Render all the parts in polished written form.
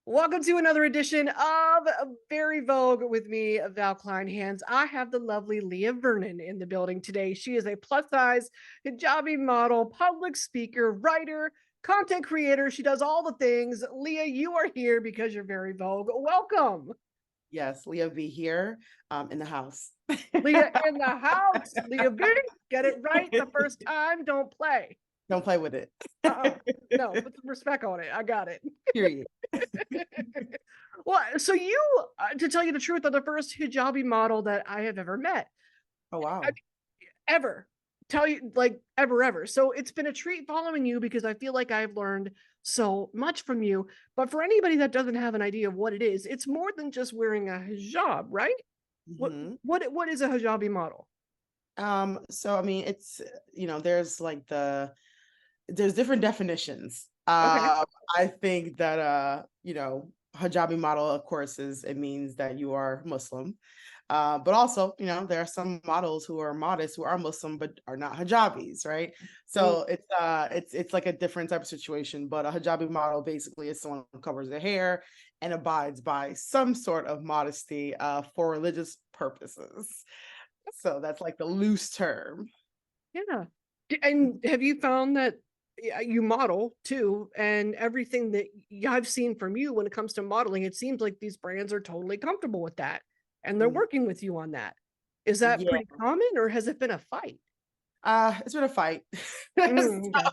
Welcome to another edition of Very Vogue with me, Val Kleinhans. I have the lovely Leah Vernon in the building today. She is a plus size hijabi model, public speaker, writer, content creator. She does all the things. Leah, you are here because you're Very Vogue. Welcome. Yes, Leah V here in the house. Leah in the house. Leah B, get it right the first time. Don't play. Don't play with it. No, put some respect on it. I got it. Period. Well, so you, to tell you the truth, are the first hijabi model that I have ever met. Oh I- wow. Ever. Tell you, like, ever. So it's been a treat following you because I feel like I've learned so much from you. But for anybody that doesn't have an idea of what it is, it's more than just wearing a hijab, right? What hmm what is a hijabi model? So I mean it's there's different definitions. Okay. I think that hijabi model, of course, it means that you are Muslim. But also, there are some models who are modest who are Muslim but are not hijabis, right? Ooh, So it's like a different type of situation. But a hijabi model basically is someone who covers their hair and abides by some sort of modesty for religious purposes. So that's like the loose term. yeah. And have you found that you model too, and everything that I've seen from you when it comes to modeling, it seems like these brands are totally comfortable with that and they're Mhm. working with you on that. Is that Yeah. pretty common or has it been a fight? It's been a fight. Okay.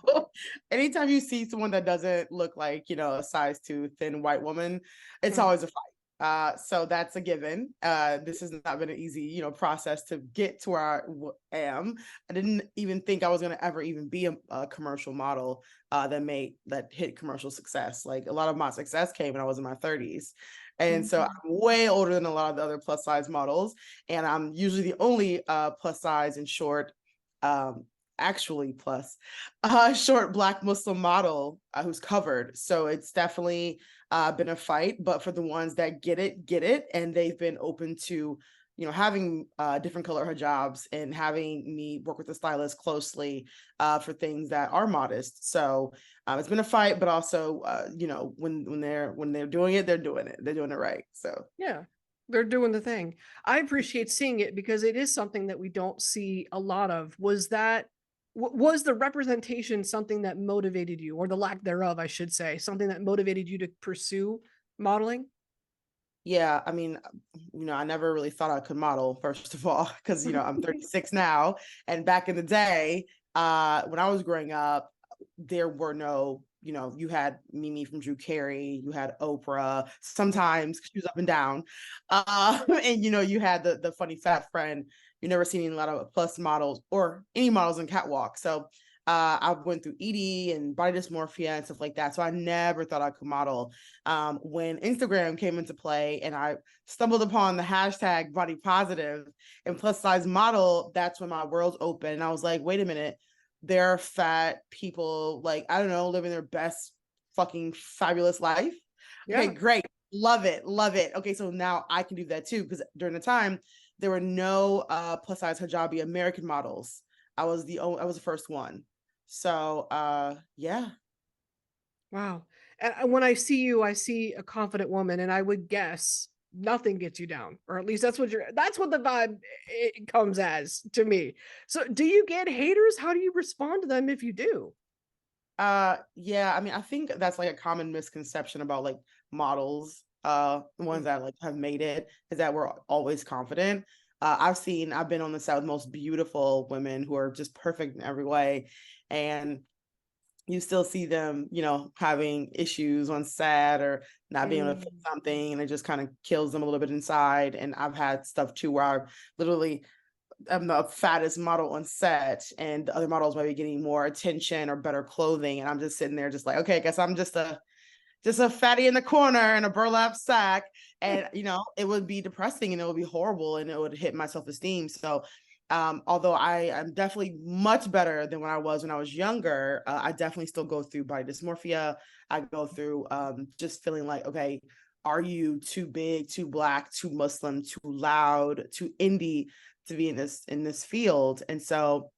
So anytime you see someone that doesn't look like, a size two thin white woman, it's Mm. always a fight. So that's a given. This has not been an easy, process to get to where I am. I didn't even think I was going to ever even be a commercial model that hit commercial success. Like a lot of my success came when I was in my 30s. And so I'm Mhm. way older than a lot of the other plus size models. And I'm usually the only plus size and short, um, actually plus short Black Muslim model who's covered. So it's definitely been a fight, but for the ones that get it, and they've been open to, having different color hijabs and having me work with the stylist closely for things that are modest. So it's been a fight, but also, when they're doing it, they're doing it. They're doing it right. So Yeah, they're doing the thing. I appreciate seeing it because it is something that we don't see a lot of. Was the representation something that motivated you, or the lack thereof, I should say, something that motivated you to pursue modeling? yeah, I mean, I never really thought I could model, first of all, because I'm 36 now. And back in the day, when I was growing up, there were no, you had Mimi from Drew Carey, you had Oprah, sometimes she was up and down. And you had the funny fat friend. You never seen a lot of plus models or any models in catwalk. So I went through ED and body dysmorphia and stuff like that. So I never thought I could model. When Instagram came into play and I stumbled upon the hashtag body positive and plus size model, that's when my world's open. And I was like, wait a minute, there are fat people, like, I don't know, living their best fucking fabulous life. Okay, Yeah. great. Love it. Love it. Okay, so now I can do that too. Because during the time, there were no plus size hijabi American models. I was the first one. So yeah. Wow. And when I see you, I see a confident woman, and I would guess nothing gets you down, or at least that's what the vibe it comes as to me. So do you get haters? How do you respond to them if you do? Yeah, I mean, I think that's like a common misconception about like models, the ones that like have made it, is that we're always confident. I've been on the set with most beautiful women who are just perfect in every way, and you still see them, having issues on set or not being able to fit Mm. something, and it just kind of kills them a little bit inside. And I've had stuff too where I literally am the fattest model on set, and the other models might be getting more attention or better clothing, and I'm just sitting there, just like, okay, I guess I'm just a fatty in the corner in a burlap sack. And it would be depressing and it would be horrible and it would hit my self-esteem. So although I am definitely much better than when I was younger, I definitely still go through body dysmorphia. I go through just feeling like, okay, are you too big, too Black, too Muslim, too loud, too indie to be in this field? And so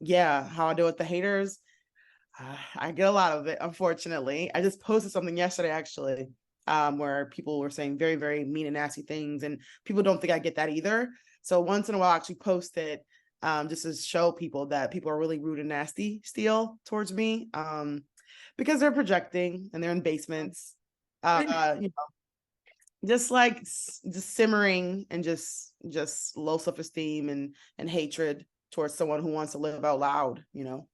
yeah, how I deal with the haters, I get a lot of it, unfortunately. I just posted something yesterday, actually. where people were saying very, very mean and nasty things, and people don't think I get that either. So once in a while, I actually post it just to show people that people are really rude and nasty still towards me, because they're projecting and they're in basements, And you know, just like just simmering and just low self-esteem and hatred towards someone who wants to live out loud, you know.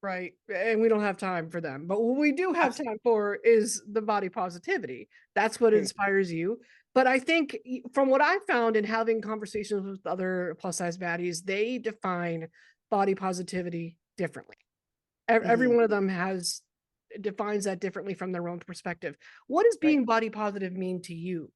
right. And we don't have time for them. But what we do have Absolutely. time for is the body positivity. That's what inspires you. But I think from what I found in having conversations with other plus size baddies, they define body positivity differently. Every Mhm. one of them has defines that differently from their own perspective. What does Right. being body positive mean to you?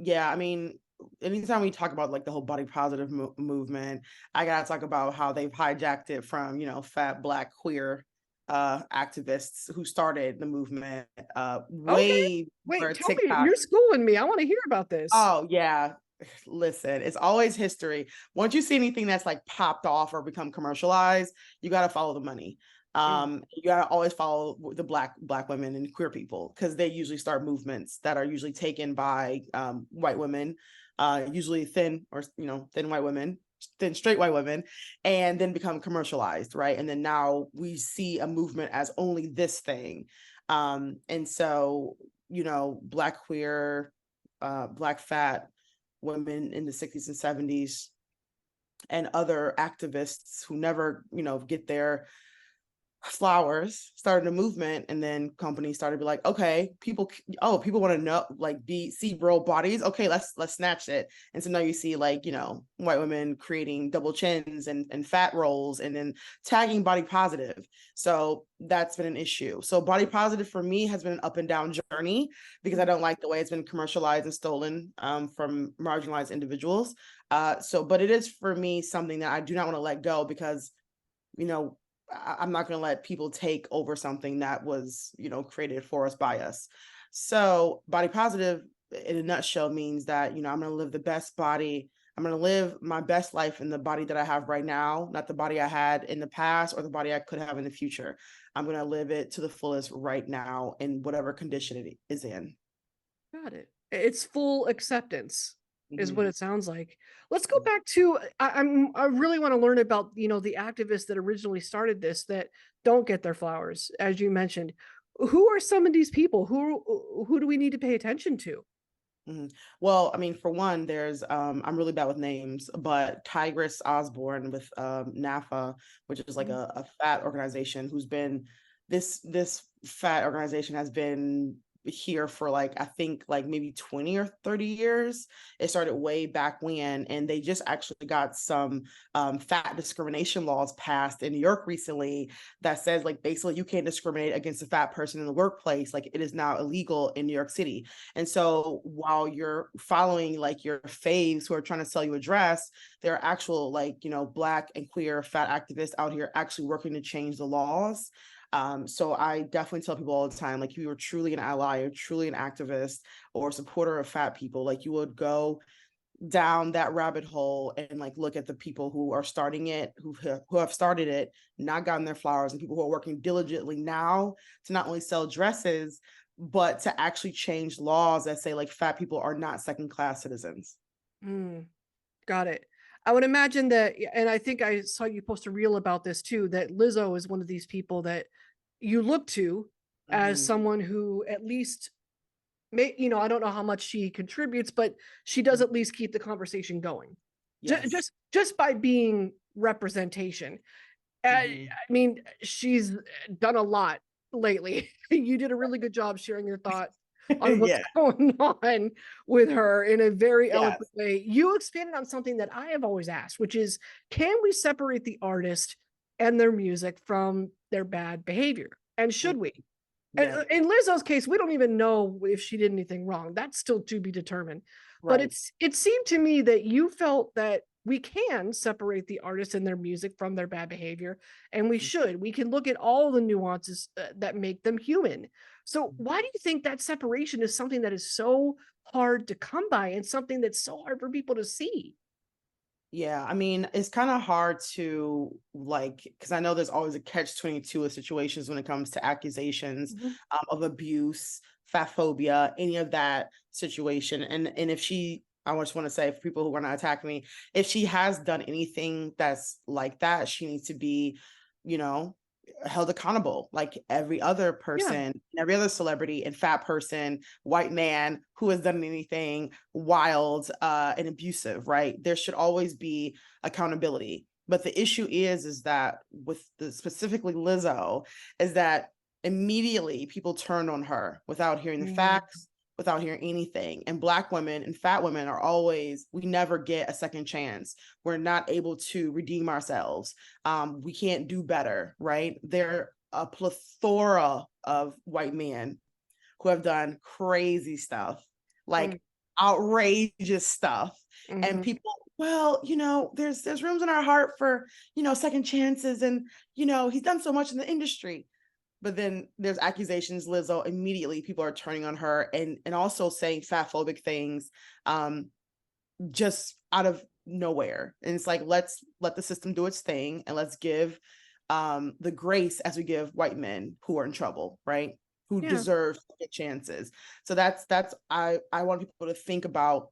Yeah, I mean, anytime we talk about like the whole body positive movement, I gotta talk about how they've hijacked it from, fat black queer activists who started the movement Okay. way Wait, before tell me, TikTok. you're schooling me. I want to hear about this. Oh yeah. Listen, it's always history. Once you see anything that's like popped off or become commercialized, you got to follow the money. Mm, You got to always follow the black women and queer people, because they usually start movements that are usually taken by white women, usually thin, or thin white women, thin straight white women, and then become commercialized, right? And then now we see a movement as only this thing. And so, black queer, black fat women in the 60s and 70s, and other activists who never, get their flowers, started a movement, and then companies started to be like, okay, people want to know, like, see real bodies, okay, let's snatch it. And so now you see, like, white women creating double chins and fat rolls, and then tagging body positive. So that's been an issue. So body positive for me has been an up and down journey, because I mm, don't like the way it's been commercialized and stolen from marginalized individuals. But it is for me something that I do not want to let go, because you know I'm not going to let people take over something that was, created for us by us. So, body positive in a nutshell means that, I'm going to live the best body. I'm going to live my best life in the body that I have right now, not the body I had in the past or the body I could have in the future. I'm going to live it to the fullest right now in whatever condition it is in. got it. It's full acceptance is what Mhm. it sounds like. Let's go back to I really want to learn about, the activists that originally started this that don't get their flowers, as you mentioned. Who are some of these people? Who do we need to pay attention to? Mhm. Well, I mean, for one, there's I'm really bad with names, but Tigress Osborne with NAFA, which is like Mhm. a fat organization who's been this fat organization has been here for like I think like maybe 20 or 30 years. It started way back when, and they just actually got some fat discrimination laws passed in New York recently that says like basically you can't discriminate against a fat person in the workplace. Like it is now illegal in New York City. And so while you're following like your faves who are trying to sell you a dress, there are actual like, black and queer fat activists out here actually working to change the laws. So I definitely tell people all the time, like, if you are truly an ally or truly an activist or supporter of fat people, like you would go down that rabbit hole and like look at the people who are starting it, who have started it, not gotten their flowers, and people who are working diligently now to not only sell dresses, but to actually change laws that say like fat people are not second class citizens. Mm, got it. I would imagine that, and I think I saw you post a reel about this too, that Lizzo is one of these people that you look to as Mhm. someone who at least I don't know how much she contributes, but she does at least keep the conversation going. Yes. Just by being representation. Mhm. I mean, she's done a lot lately. You did a really good job sharing your thoughts on what's Yeah. going on with her in a very eloquent Yes. way. You expanded on something that I have always asked, which is, can we separate the artist and their music from their bad behavior? And Mm. should we? Yes. In Lizzo's case, we don't even know if she did anything wrong. That's still to be determined. But Right. it seemed to me that you felt that we can separate the artist and their music from their bad behavior, and we should. We can look at all the nuances that make them human. So why do you think that separation is something that is so hard to come by and something that's so hard for people to see? Yeah, I mean, it's kind of hard to like, because I know there's always a catch-22 of situations when it comes to accusations Mhm. of abuse, fat phobia, any of that situation. And if she, I just want to say for people who want to attack me, if she has done anything that's like that, she needs to be, you know, held accountable like every other Yeah, person, every other celebrity and fat person, white man who has done anything wild and abusive, right? There should always be accountability. But the issue is that with the specifically Lizzo, is that immediately people turn on her without hearing the mm, facts, without hearing anything. And Black women and fat women are always, we never get a second chance. We're not able to redeem ourselves. We can't do better, right? There are a plethora of white men who have done crazy stuff, mm, like outrageous stuff. And mhm. people, well, there's rooms in our heart for, second chances. And, he's done so much in the industry. But then there's accusations, Lizzo, immediately people are turning on her and also saying fat phobic things just out of nowhere. And it's like, let's let the system do its thing and let's give the grace as we give white men who are in trouble, right? Who Yeah, deserve chances. So I want people to think about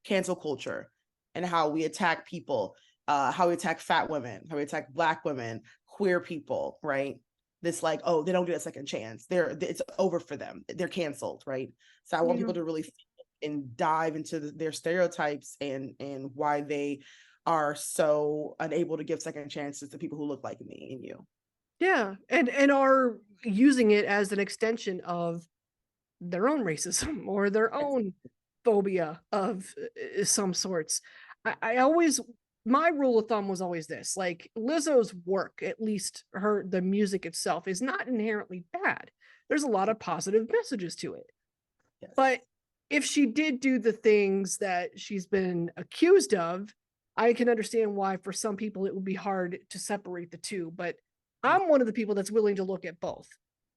cancel culture and how we attack people, how we attack fat women, how we attack Black women, queer people, right? This like, oh, they don't get a second chance. It's over for them. They're canceled, right? So I want yeah. people to really think and dive into their stereotypes and why they are so unable to give second chances to people who look like me and you. Yeah, and are using it as an extension of their own racism or their own phobia of some sorts. I always my rule of thumb was always this, like Lizzo's work, at least the music itself, is not inherently bad. There's a lot of positive messages to it. Yes. But if she did do the things that she's been accused of, I can understand why for some people it would be hard to separate the two. But I'm one of the people that's willing to look at both.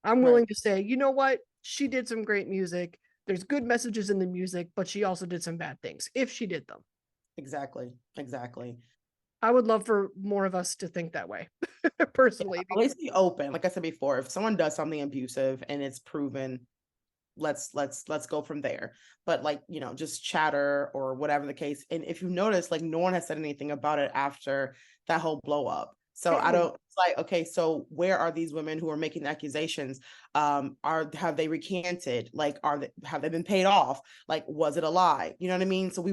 I'm Right. willing to say, you know what? She did some great music. There's good messages in the music, but she also did some bad things if she did them. Exactly. Exactly. I would love for more of us to think that way personally. Always be open. Like I said before, if someone does something abusive and it's proven, let's go from there. But like, just chatter or whatever the case. And if you notice, like no one has said anything about it after that whole blow up. So I Mm-mm. don't, it's like, okay, so where are these women who are making accusations? Have they recanted? Like, have they been paid off? Like, was it a lie? You know what I mean? So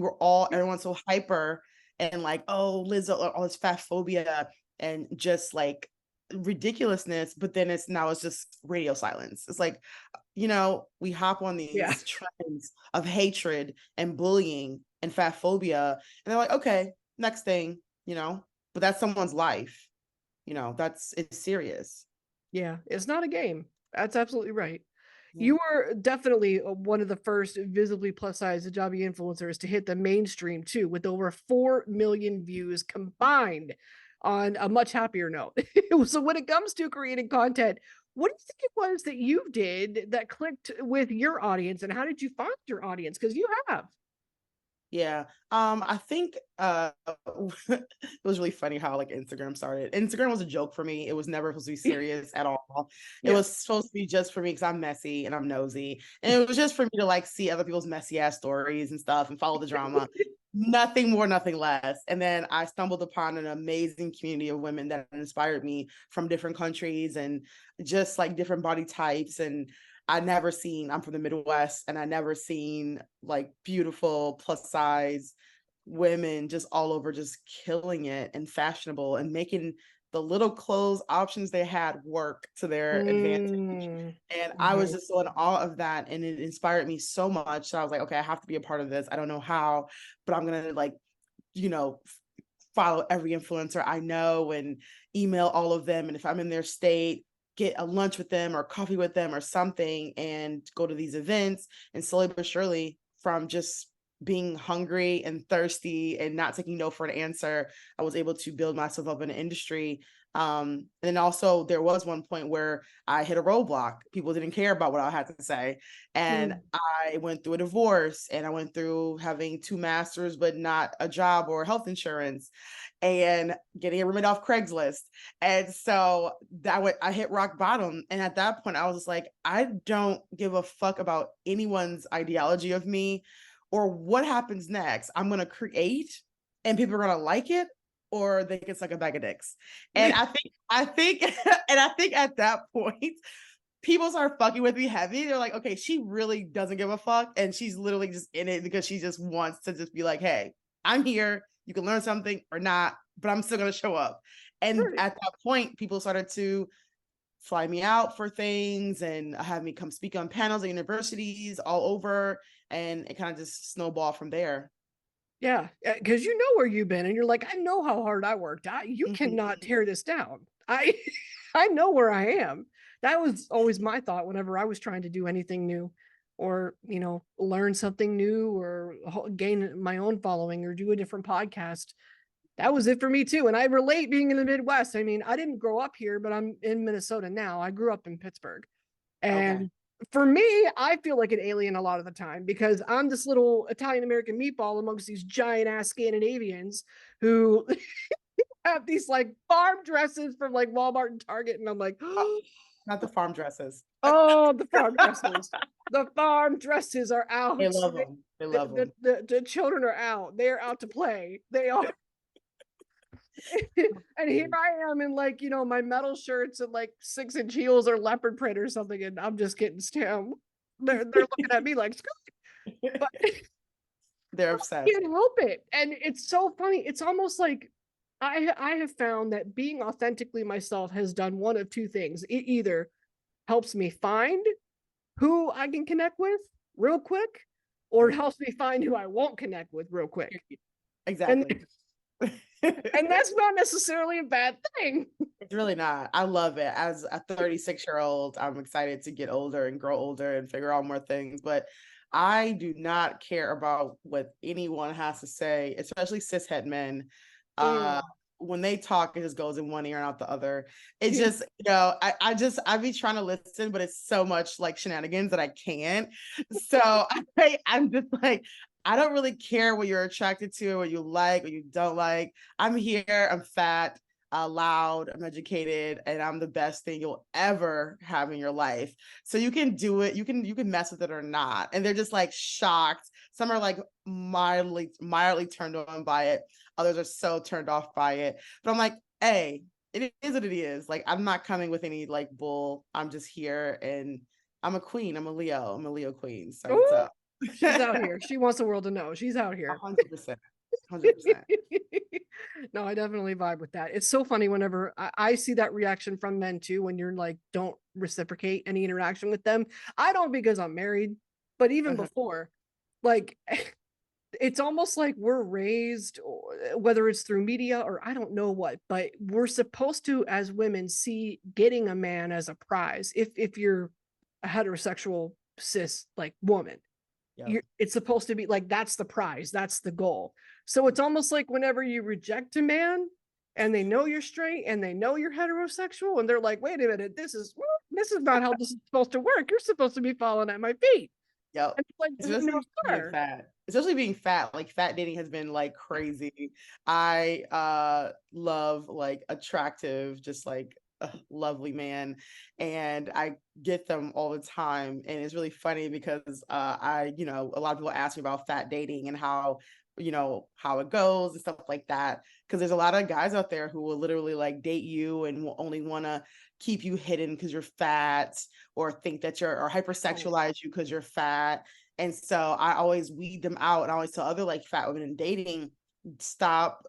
everyone's so hyper and like, oh, Lizzo, all this fat phobia and just like ridiculousness, but then it's just radio silence. It's like, we hop on Yeah. these trends of hatred and bullying and fat phobia, and they're like, okay, next thing, but that's someone's life. It's serious. Yeah. It's not a game. That's absolutely right. Yeah. You were definitely one of the first visibly plus size hijabi influencers to hit the mainstream too, with over 4 million views combined on a much happier note. So when it comes to creating content, what do you think it was that you did that clicked with your audience and how did you find your audience? Because you have. Yeah. I think it was really funny how like Instagram started. Instagram was a joke for me. It was never supposed to be serious at all. It Yeah. was supposed to be just for me because I'm messy and I'm nosy. And it was just for me to like see other people's messy ass stories and stuff and follow the drama. Nothing more, nothing less. And then I stumbled upon an amazing community of women that inspired me from different countries and just like different body types and I'm from the Midwest and I never seen like beautiful plus size women just all over just killing it and fashionable and making the little clothes options they had work to their advantage. Mm, And I was mhm. just so in awe of that. And it inspired me so much. So I was like, okay, I have to be a part of this. I don't know how, but I'm gonna like, you know, follow every influencer I know and email all of them. And if I'm in their state, get a lunch with them or coffee with them or something and go to these events. And slowly but surely, from just being hungry and thirsty and not taking no for an answer, I was able to build myself up in the industry And then also there was one point where I hit a roadblock. People didn't care about what I had to say. And Mm. I went through a divorce, and I went through having 2 masters, but not a job or health insurance, and getting a roommate off Craigslist. And so I hit rock bottom. And at that point I was just like, I don't give a fuck about anyone's ideology of me or what happens next. I'm going to create, and people are going to like it, or they can suck a bag of dicks. And I think, and I think at that point, people start fucking with me heavy. They're like, okay, she really doesn't give a fuck. And she's literally just in it because she just wants to just be like, hey, I'm here. You can learn something or not, but I'm still going to show up. And Right. at that point, people started to fly me out for things and have me come speak on panels at universities all over. And it kind of just snowballed from there. Yeah, because you know where you've been, and you're like, I know how hard I worked. You cannot Mhm. tear this down. I I know where I am. That was always my thought whenever I was trying to do anything new, or learn something new, or gain my own following, or do a different podcast. That was it for me too. And I relate being in the Midwest. I mean, I didn't grow up here, but I'm in Minnesota now. I grew up in Pittsburgh. Okay. And for me, I feel like an alien a lot of the time because I'm this little Italian American meatball amongst these giant ass Scandinavians who have these like farm dresses from like Walmart and Target. And I'm like, Uh, Not the farm dresses. oh, the farm dresses. The farm dresses are They out. love them. They love them. The children are out. They are out to play. They are. And here I am in like, my metal shirts and like 6-inch heels or leopard print or something. And I'm just getting stem. They're looking at me like, but They're I obsessed. can't help it. And it's so funny. It's almost like I have found that being authentically myself has done one of two things. It either helps me find who I can connect with real quick, or it Right. helps me find who I won't connect with real quick. And Exactly. and that's not necessarily a bad thing. It's really not. I love it. As a 36-year-old, I'm excited to get older and grow older and figure out more things. But I do not care about what anyone has to say, especially cishet men. Uh, Mm. when they talk, it just goes in one ear and out the other. It Yeah. just, I be trying to listen, but it's so much like shenanigans that I can't. So I'm just like, I don't really care what you're attracted to, or what you like, or you don't like. I'm here. I'm fat, loud, I'm educated, and I'm the best thing you'll ever have in your life. So you can do it. You can mess with it or not. And they're just like shocked. Some are like mildly turned on by it. Others are so turned off by it. But I'm like, hey, it is what it is. Like, I'm not coming with any like bull. I'm just here, and I'm a queen. I'm a Leo. I'm a Leo queen. So what's Ooh, up? she's out here. She wants the world to know she's out here. 100%. 100%. No, I definitely vibe with that. It's so funny whenever I see that reaction from men too, when you're like, don't reciprocate any interaction with them. I don't because I'm married, but even Uh-huh. before, like, it's almost like we're raised, whether it's through media or I don't know what, but we're supposed to, as women, see getting a man as a prize. If you're a heterosexual cis like woman, Yep. it's supposed to be like that's the prize, that's the goal. So it's almost like whenever you reject a man and they know you're straight and they know you're heterosexual and they're like, wait a minute, this is not how this is supposed to work. You're supposed to be falling at my feet. Yep. And it's like, no, Especially being sir. fat. Especially being fat. Like fat dating has been like crazy. I love like attractive, just like a lovely man. And I get them all the time. And it's really funny because a lot of people ask me about fat dating and how it goes and stuff like that. Because there's a lot of guys out there who will literally like date you and will only want to keep you hidden because you're fat, or think that or Oh, hypersexualize you because you're fat. And so I always weed them out, and I always tell other like fat women in dating, stop.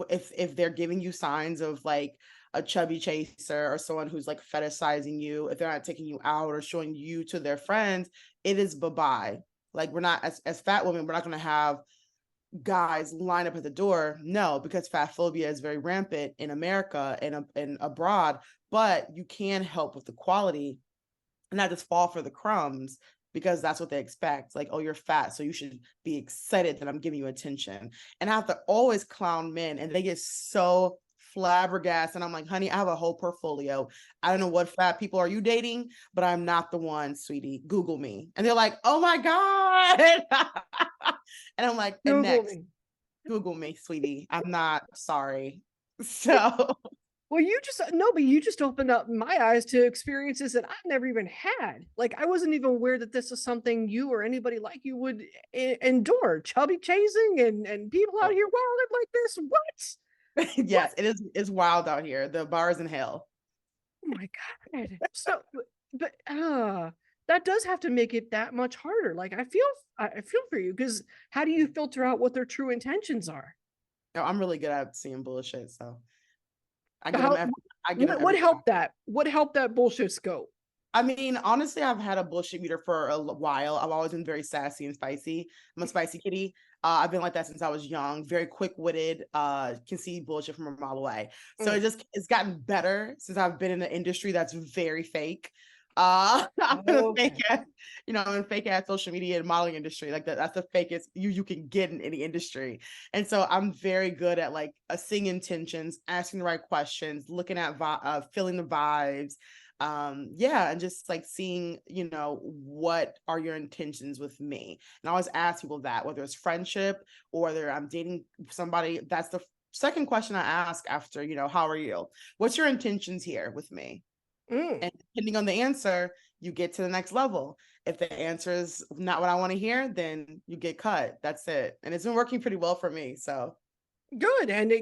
If they're giving you signs of like a chubby chaser or someone who's like fetishizing you, if they're not taking you out or showing you to their friends, it is bye-bye. Like, we're not, as fat women, we're not going to have guys line up at the door. No, because fat phobia is very rampant in America and abroad. But you can help with the quality and not just fall for the crumbs, because that's what they expect. Like, oh, you're fat, so you should be excited that I'm giving you attention. And I have to always clown men, and they get so flabbergasted. And I'm like, honey, I have a whole portfolio. I don't know what fat people are you dating, but I'm not the one, sweetie. Google me. And they're like, oh my God. And I'm like, and Google next, me. Google me, sweetie. I'm not sorry. So Well, you just no, but you just opened up my eyes to experiences that I've never even had. Like I wasn't even aware that this is something you or anybody like you would endure. Chubby chasing and people out here wilding like this. What? What? yes, it's wild out here. The bar is in hell. Oh my God. So, but that does have to make it that much harder. Like I feel for you because how do you filter out what their true intentions are? No, I'm really good at seeing bullshit. So I get them How every I get them what every time. helped that? What helped that bullshit scope? I mean, honestly, I've had a bullshit meter for a while. I've always been very sassy and spicy. I'm a spicy kitty. I've been like that since I was young, very quick-witted, can see bullshit from a mile away. So Mm. it's gotten better since I've been in an industry that's very fake. I'm in a Oh, fake okay. ass, in fake ass social media and modeling industry. Like that's the fakest you can get in any industry. And so I'm very good at like seeing intentions, asking the right questions, looking at feeling the vibes, yeah, and just like seeing, what are your intentions with me. And I always ask people that, whether it's friendship or whether I'm dating somebody. That's the second question I ask after, how are you, what's your intentions here with me? Mm. And depending on the answer, you get to the next level. If the answer is not what I want to hear, then you get cut. That's it. And it's been working pretty well for me. So Good, and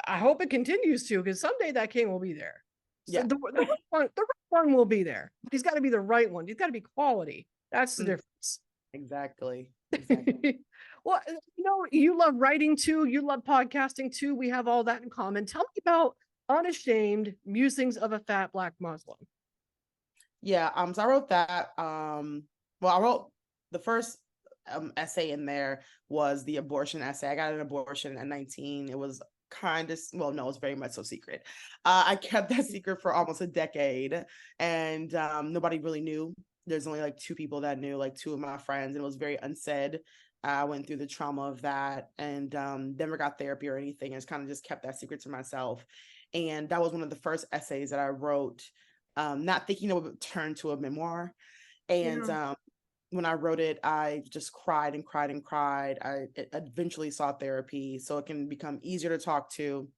I hope it continues to because someday that king will be there. So yeah. the right one will be there. He's got to be the right one. He's got to be quality. That's the Mm, difference. exactly. Exactly. Well, you love writing too. You love podcasting too. We have all that in common. Tell me about Unashamed Musings of a Fat Black Muslim. Yeah, so I wrote that. Well, I wrote the first essay in there was the abortion essay. I got an abortion at 19. It was kind of, well, no, it was very much so secret. I kept that secret for almost a decade, and nobody really knew. There's only like two people that knew, like two of my friends, and it was very unsaid. I went through the trauma of that, and never got therapy or anything. I just kind of just kept that secret to myself. And that was one of the first essays that I wrote, not thinking it would turn to a memoir. And Yeah. when I wrote it, I just cried and cried and cried. I eventually sought therapy so it can become easier to talk to.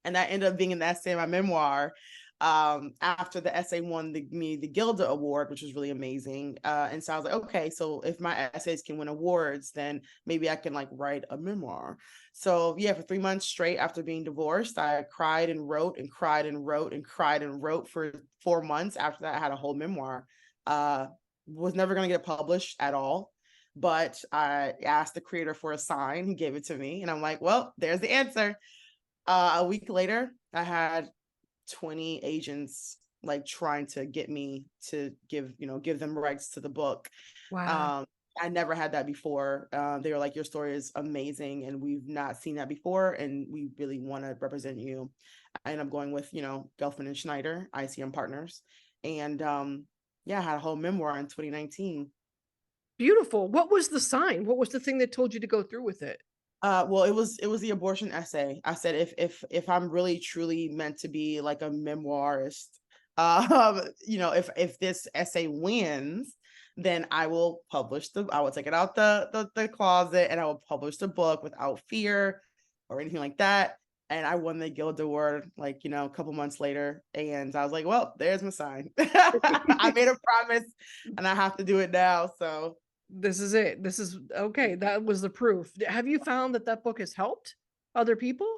And that ended up being an essay in my memoir. After the essay won the Gilda Award, which was really amazing. And so I was like, okay, so if my essays can win awards, then maybe I can like write a memoir. So yeah, for 3 months straight after being divorced, I cried and wrote and cried and wrote and cried and wrote for 4 months. After that, I had a whole memoir. Was never going to get published at all. But I asked the creator for a sign. He gave it to me. And I'm like, well, there's the answer. A week later, I had 20 agents like trying to get me to give them rights to the book. Wow. um I never had that before. They were like, your story is amazing and we've not seen that before and we really want to represent you. I ended up going with Gelfman and Schneider, ICM partners. And yeah, I had a whole memoir in 2019. Beautiful. What was the sign? What was the thing that told you to go through with it? Well, it was the abortion essay. I said if I'm really truly meant to be like a memoirist, if this essay wins, then I will take it out the closet and I will publish the book without fear or anything like that. And I won the Guild Award like, a couple months later. And I was like, well, there's my sign. I made a promise and I have to do it now. So This is it. This is okay. That was the proof. Have you found that that book has helped other people?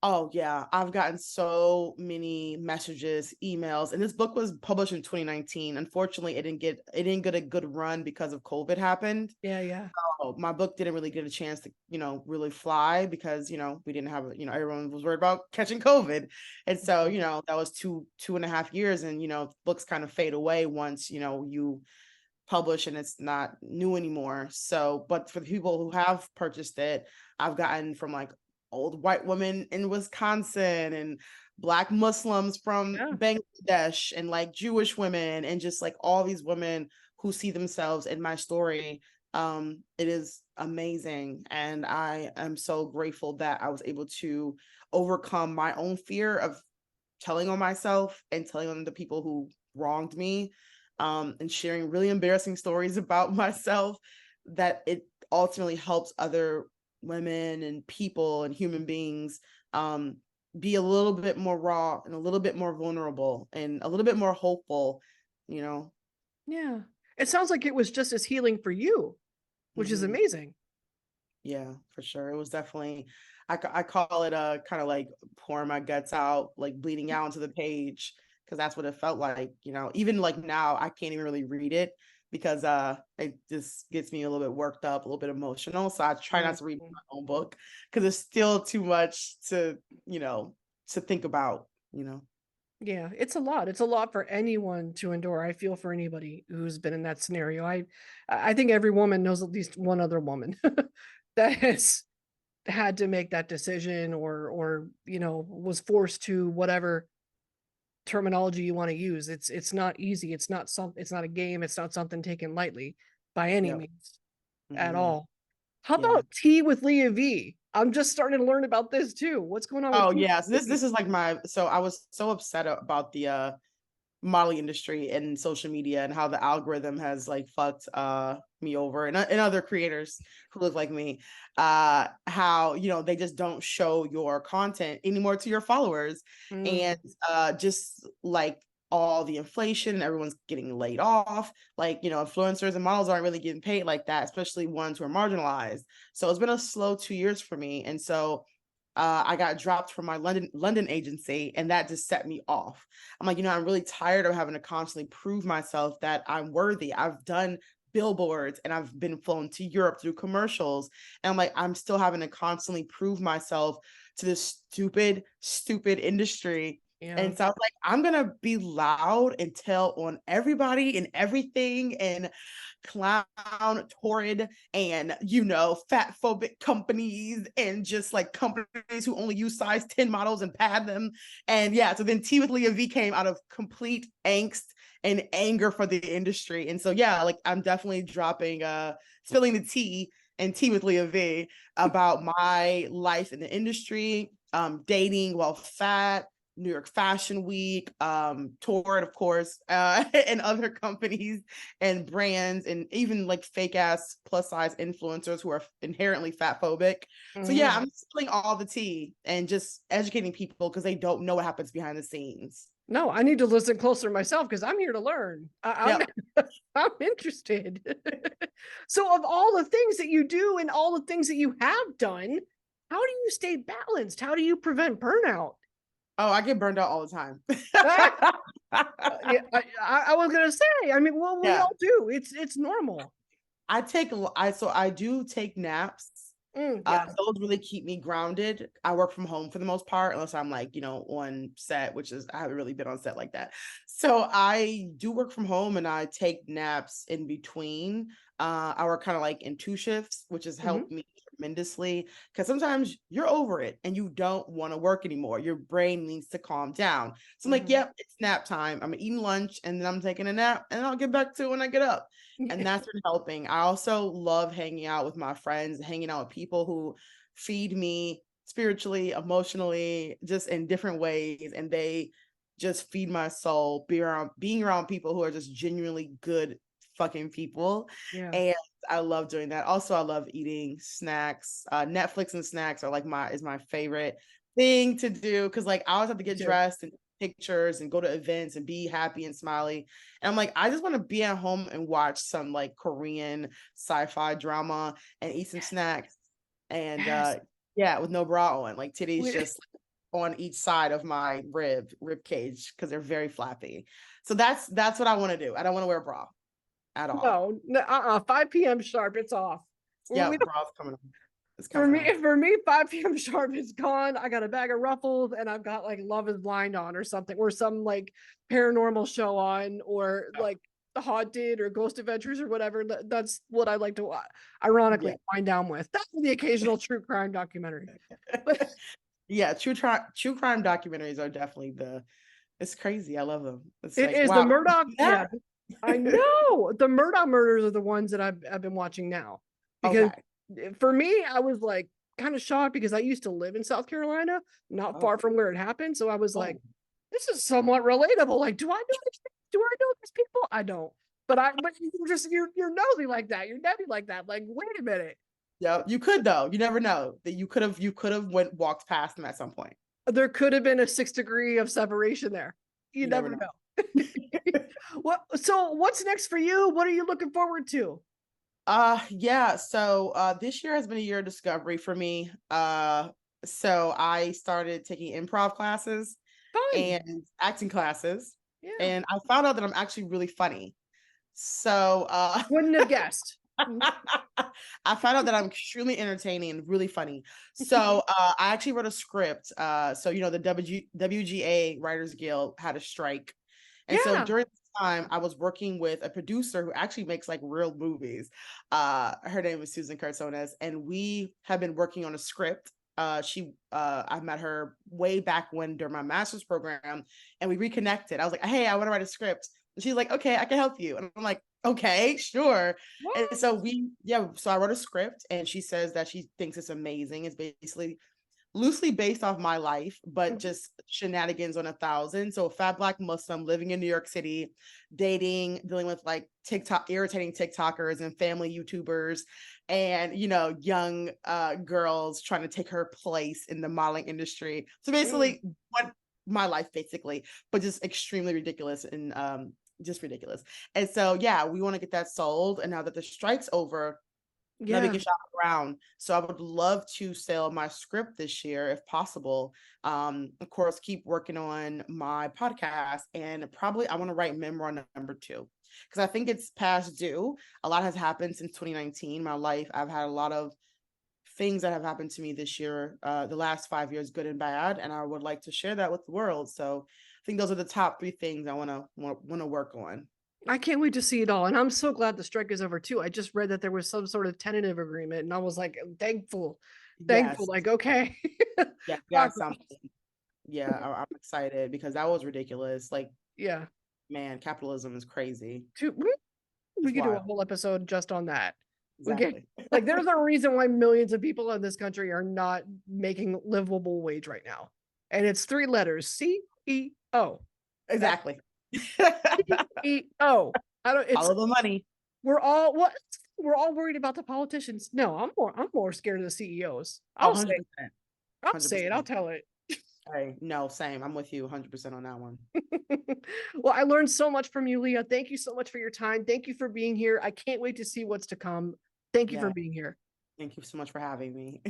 oh yeah, I've gotten so many messages, emails, and this book was published in 2019. Unfortunately, it didn't get a good run because of COVID happened. Yeah, yeah. So my book didn't really get a chance to, really fly because, we didn't have, everyone was worried about catching COVID. And so, that was 2.5 years and, books kind of fade away once, you publish and it's not new anymore. So, but for the people who have purchased it, I've gotten from like old white women in Wisconsin and Black Muslims from Yeah. Bangladesh and like Jewish women and just like all these women who see themselves in my story. It is amazing. And I am so grateful that I was able to overcome my own fear of telling on myself and telling on the people who wronged me, and sharing really embarrassing stories about myself, that it ultimately helps other women and people and human beings, be a little bit more raw and a little bit more vulnerable and a little bit more hopeful, you know. Yeah. It sounds like it was just as healing for you, which is Mhm. amazing. Yeah, for sure. It was definitely, I call it kind of like pouring my guts out, like bleeding out into the page, because that's what it felt like. Even like now, I can't even really read it because it just gets me a little bit worked up, a little bit emotional. So I try not Mhm. to read my own book because it's still too much you know, to think about. Yeah, it's a lot. It's a lot for anyone to endure. I feel for anybody who's been in that scenario. I think every woman knows at least one other woman that has had to make that decision, or was forced to, whatever terminology you want to use. It's not easy. It's not a game. It's not something taken lightly by any Yep. means at Hmm. all. How Yeah. about tea with Leah V? I'm just starting to learn about this too. What's going on with Oh tea yeah. So with this V? is like so I was so upset about the modeling industry and social media and how the algorithm has like fucked me over, and other creators who look like me, how they just don't show your content anymore to your followers. And Mm, just like all the inflation, everyone's getting laid off, like influencers and models aren't really getting paid like that, especially ones who are marginalized. So it's been a slow 2 years for me. And so I got dropped from my London agency, and that just set me off. I'm like, I'm really tired of having to constantly prove myself that I'm worthy. I've done billboards and I've been flown to Europe through commercials. And I'm like, I'm still having to constantly prove myself to this stupid industry. yeah. And so I was like, I'm gonna be loud and tell on everybody and everything, and clown, torrid, and fat phobic companies, and just like companies who only use size 10 models and pad them. And yeah, so then Tea with Leah V came out of complete angst and anger for the industry. And so yeah, like I'm definitely dropping spilling the tea and Tea with Leah V about my life in the industry, dating while fat, New York Fashion Week, Torrid, of course, and other companies and brands, and even like fake ass plus size influencers who are inherently fat phobic. So yeah, Mhm. I'm spilling all the tea and just educating people because they don't know what happens behind the scenes. No, I need to listen closer myself because I'm here to learn. Yep. I'm interested. So, of all the things that you do and all the things that you have done, how do you stay balanced? How do you prevent burnout? Oh, I get burned out all the time. Yeah, I was gonna say. I mean, well, we Yeah. all do. It's normal. I do take naps. Yes. Those really keep me grounded. I work from home for the most part, unless I'm like, on set, which is, I haven't really been on set like that. So I do work from home and I take naps in between. I work kind of like in two shifts, which has Hmm. helped me tremendously, because sometimes you're over it and you don't want to work anymore. Your brain needs to calm down. So I'm like, Hmm. yep, it's nap time. I'm eating lunch and then I'm taking a nap and I'll get back to it when I get up, and that's been helping. I also love hanging out with my friends, hanging out with people who feed me spiritually, emotionally, just in different ways, and they just feed my soul. Being around people who are just genuinely good fucking people, Yeah. and I love doing that. Also, I love eating snacks. Netflix and snacks are like my favorite thing to do, because like I always have to Me get too. dressed and pictures and go to events and be happy and smiley. And I'm like, I just want to be at home and watch some like Korean sci-fi drama and eat some snacks. And Yes. yeah, with no bra on, like titties We, just on each side of my rib cage because they're very flappy. So that's what I want to do. I don't want to wear a bra at all. no, no, 5 p.m. sharp. It's off. We Yeah, don't, bra's coming on. It's for coming me, on. for me, 5 p.m. sharp is gone. I got a bag of Ruffles and I've got like Love is Blind on or something, or some like paranormal show on, or like The Haunted or Ghost Adventures or whatever. That's what I like to ironically Yeah. wind down with. That's the occasional true crime documentary. But Yeah, true crime documentaries are definitely it's crazy. I love them. It's it like, is the wow. Murdoch. Yeah. Yeah, I know the Murdoch murders are the ones that I've been watching now, because Okay. For me, I was like kind of shocked because I used to live in South Carolina, not Oh, far from where it happened. So I was like, oh, this is somewhat relatable. Like, do I know these things? Do I know these people? I don't. But you're nosy like that. You're nutty like that. Like, wait a minute. yeah. You could though. You never know that you could have walked past them at some point. There could have been a 6 degree of separation there. You You never never know. know. So what's next for you? What are you looking forward to? Yeah, so this year has been a year of discovery for me. So I started taking improv classes Fun. and acting classes, Yeah. and I found out that I'm actually really funny. So Wouldn't have guessed. I found out that I'm extremely entertaining and really funny. So I actually wrote a script. So the WGA Writers Guild had a strike, and so Yeah. during this time, I was working with a producer who actually makes like real movies. Her name is Susan Cartones, and we have been working on a script. I met her way back when during my master's program, and we reconnected. I was like, "Hey, I want to write a script." And she's like, "Okay, I can help you." And I'm like, "Okay, sure." And What? so so I wrote a script, and she says that she thinks it's amazing. It's basically loosely based off my life, but Mhm. just shenanigans on a thousand. So a fat black Muslim living in New York City, dating, dealing with like TikTok, irritating TikTokers and family YouTubers, and young girls trying to take her place in the modeling industry. So Mm. basically, what my life basically, but just extremely ridiculous and just ridiculous. And so yeah, we want to get that sold. And now that the strike's over, that we Yeah. can shop around. So I would love to sell my script this year if possible. Of course, keep working on my podcast, and probably I want to write memoir number two because I think it's past due. A lot has happened since 2019. My life, I've had a lot of things that have happened to me this year, the last 5 years, good and bad, and I would like to share that with the world. So I think those are the top three things I want to work on. I can't wait to see it all. And I'm so glad the strike is over too. I just read that there was some sort of tentative agreement and I was like, thankful, thankful. Yes, Like, okay. yeah, got Progress. something. Yeah, I'm excited because that was ridiculous. Like, Yeah. man, capitalism is crazy. We It's could do a wild. whole episode just on that. We get Exactly. like there's a reason why millions of people in this country are not making livable wage right now. And it's three letters CEO. That's Exactly. CEO. I don't it's Follow the money. we're all what we're all worried about the politicians. No, I'm more scared of the CEOs. Oh, I'll say it. 100%. I'll say it. I'll 100%. tell it. Hey, no, same. I'm with you 100% on that one. Well, I learned so much from you, Leah. Thank you so much for your time. Thank you for being here. I can't wait to see what's to come. Thank you for Yeah. being here. Thank you so much for having me.